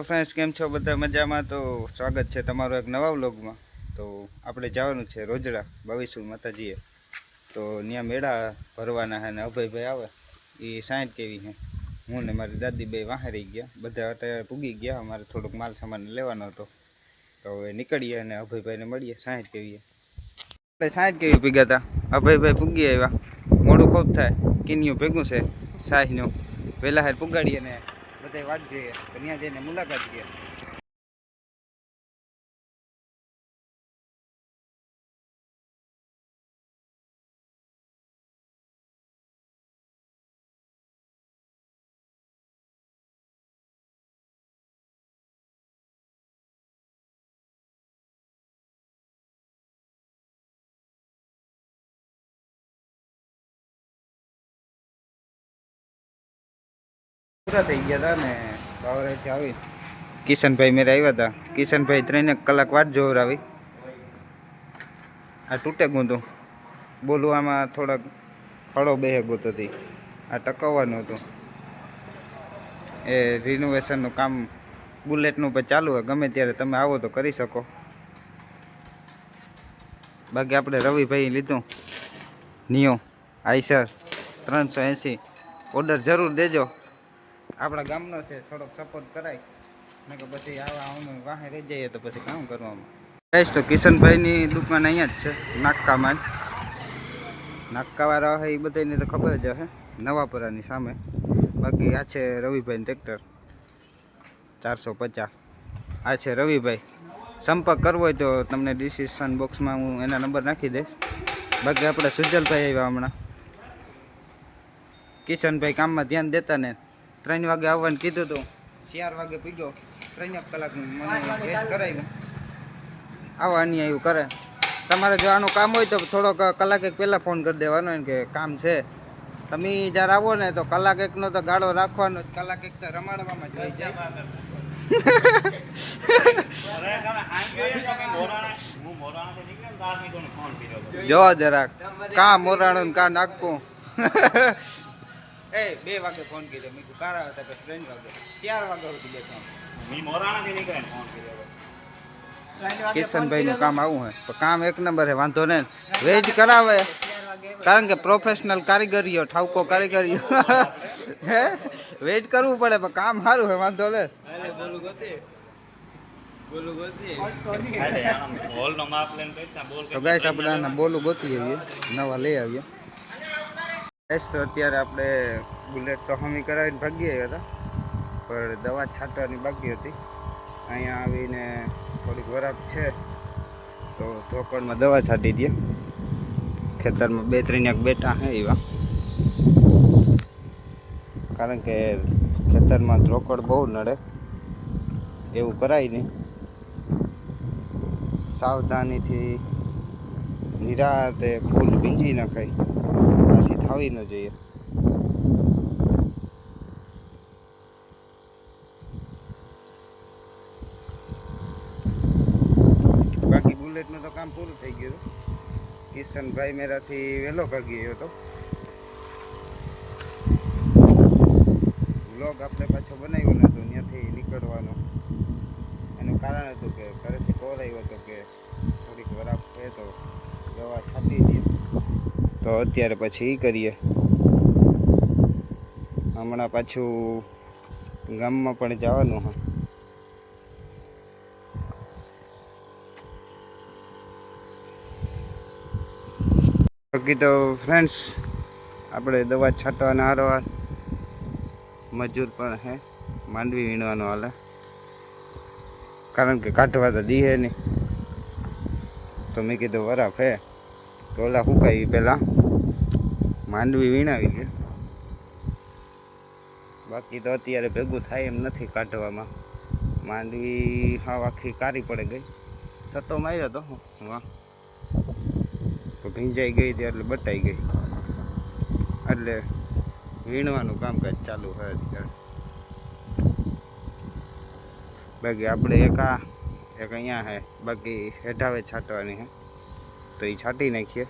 Friends, કેમ છો બધા? મજામાં? તો સ્વાગત છે તમારો એક નવા વ્લોગમાં. તો આપણે જવાનું છે રોજડા ભવિષ્ય માતાજીએ. તો ત્યાં મેળા ભરવાના છે ને અભયભાઈ આવે એ 60 કેવી છે. હું ને મારી દાદી બે વાહે રહી ગયા, બધા અત્યારે પૂગી ગયા. અમારે થોડોક માલ સામાન લેવાનો હતો, તો હવે નીકળીએ અને અભયભાઈને મળીએ. 60 કેવી આપણે 60 કેવી ભેગા હતા. અભયભાઈ પૂગી આવ્યા, મોડું ખૂબ થાય. કિન્યું ભેગું છે સાહીનું, વહેલા હાર પુગાડીએ ને બધા વાત જોઈએ તો ત્યાં જઈને મુલાકાત કરીએ. પૂરા થઈ ગયા હતા ને બાવરેથી આવી કિશનભાઈ મેરે આવ્યા હતા. કિશનભાઈ 3 કલાક વાટ જોવરાવી. આ તૂટે ગુંતું બોલું, આમાં થોડાક ફળો બેહે ગોત હતી. આ ટકાવવાનું હતું. એ રિનોવેશનનું કામ બુલેટનું પણ ચાલુ હોય, ગમે ત્યારે તમે આવો તો કરી શકો. બાકી આપણે રવિભાઈ લીધું નિયો આઈસર 380. ઓર્ડર જરૂર દેજો, આપણા ગામનો છે, થોડોક સપોર્ટ કરાય ને કે પછી આવા અમે વાહે રહી જઈએ તો પછી કામ કરવામાં. કહીશ તો કિશનભાઈની દુકાન અહીંયા જ છે, નાક્કામાં જ. નાક્કાવાળા હોય એ બધાને તો ખબર જ હશે, નવાપરાની સામે. બાકી આ છે રવિભાઈનું ટ્રેક્ટર 450. આ છે રવિભાઈ. સંપર્ક કરવો હોય તો તમને ડિસ્ક્રિપ્શન બોક્સમાં હું એના નંબર નાખી દઈશ. બાકી આપણે સુજલભાઈ આવ્યા હમણાં. કિશનભાઈ કામમાં ધ્યાન દેતા ને 3 વાગે આવવાનું કીધું હતું, 4 વાગે પીગો. 3 કલાકનું મને વેટ કરાવ્યું. આવા અન્ય એવું કરે. તમારે જો આનું કામ હોય તો થોડોક કલાક એક પહેલાં ફોન કરી દેવાનો એમ કે કામ છે. તમે જ્યારે આવો ને તો કલાક એકનો તો ગાળો રાખવાનો જ, કલાક એક તો રમાડવામાં જ હોય જાય. જો જરાક કા મોરાણું કા નાખવું. એ 2 વાગે ફોન કર્યો, મેં કીધું કારા હતા કે 3 વાગે 4 વાગે સુધી બેઠો. કિશનભાઈ નું કામ આવું હોય તો કામ એક નંબર છે, વાંધો નહીં. વેજ કરાવે કારણ કે પ્રોફેશનલ કારીગરીઓ, ઠાવકો કારીગરીઓ. હે વેઇટ કરવું પડે પણ કામ સારું છે, વાંધો લે. તો ગાઈસ આપણે આના બોલું ગોતી આવીએ, નવા લઈ આવીએ. તો અત્યારે આપણે બુલેટ તો હમી કરાવીને ભાગી આવ્યા હતા, પણ દવા છાંટવાની બાકી હતી. અહીંયા આવીને થોડીક વરાપ છે તો ધોકડમાં દવા છાંટી દઈએ. ખેતરમાં 2-3 બેઠા હે એવા, કારણ કે ખેતરમાં ધોકડ બહુ નડે. એવું કરાય નહીં, સાવધાનીથી નિરાતે ફૂલ ભીંજી નખાય, પછી થાવી ન જોઈએ. બાકી બુલેટનું તો કામ પૂરું થઈ ગયું. કિશનભાઈ મેરાથી વહેલો ભાગી ગયો હતો. વ્લોગ આપણે પાછો બનાવ્યો નહોતો, ત્યાંથી નીકળવાનો. એનું કારણ હતું કે ઘરેથી કોલ આવ્યો હતો કે થોડીક વરાપ છે તો દવા છાંટી દઈએ. તો અત્યારે પછી એ કરીએ. હમણાં પાછું ગામમાં પણ જવાનું હા. બાકી તો ફ્રેન્ડ્સ, આપણે દવા છાંટવાના હારવાર મજૂર પણ હે, માંડવી વીણવાનો હાલે. કારણ કે કાઢવા તો દીહે નહીં, તો મેં કીધું વરાપ હે તો ઓલા સુકાવી પહેલાં માંડવી વીણાવી ગયા. બાકી તો અત્યારે ભેગું થાય એમ નથી કાઢવામાં. માંડવી હાવ આખી કારી પડે ગઈ. સટ્ટો માર્યો હતો વાહ, તો ભીંજાઈ ગઈ હતી એટલે બટાઈ ગઈ. એટલે વીણવાનું કામકાજ ચાલુ હોય અત્યારે. બાકી આપણે એક અહીંયા છે, બાકી હેઠાવે છાંટવાની છે તો એ છાંટી નાખીએ.